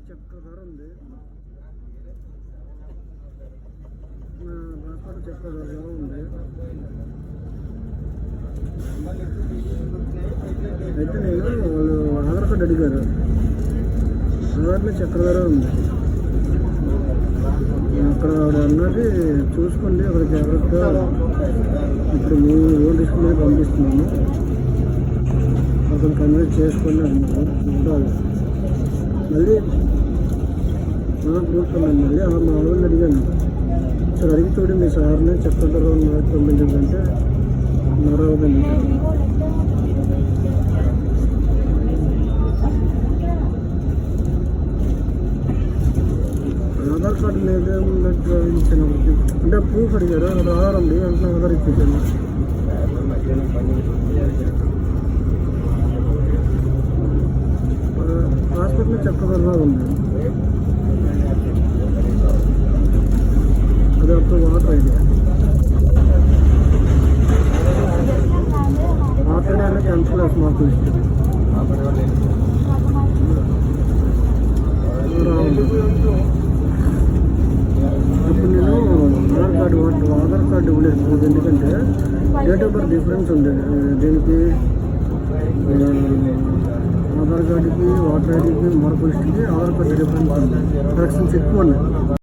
చక్రధర ఉంది. రాష్ట్ర చక్రధర ఉంది. అయితే నేను వాళ్ళు ఆధార్ కార్డు అడిగారు. ఆధార్లో చక్రధర ఉంది. అక్కడ అన్నది చూసుకోండి, అక్కడ జాగ్రత్తగా ఇప్పుడు మేము ఓన్ రిస్క్ మీద పంపిస్తున్నాము, అక్కడ కన్వర్ట్ చేసుకోండి అన్నారు. చూడాలి. మళ్ళీ చూస్తున్నాను. మళ్ళీ మా వాళ్ళని అడిగాను, సార్ అడిగి చూడండి మీ సార్ని చక్రధర పంపించంటే నరవదండి. ఆధార్ కార్డు లేదా ఇచ్చాను అంటే ప్రూఫ్ అడిగారు. అక్కడ ఆధార్ ఉంది అంటే ఆధార్ ఇచ్చేసాను. హాస్పిటల్ చక్రధర ఉంది. అది అప్పుడు water idea water idea 10th class మార్కులు ఇస్తుంది. ఇప్పుడు నేను ఆధార్ కార్డు ఇవ్వలేదు, ఎందుకంటే డేట్ ఆఫ్ బర్త్ డిఫరెన్స్ ఉంది. దీనికి ఆధార్ కార్డుకి వాటర్ ఐడికి మార్కులు ఇస్తుంది. ఆధార్ కార్డు డిఫరెన్స్ ఉంది, కరెక్షన్స్ ఎక్కువ ఉన్నాయి.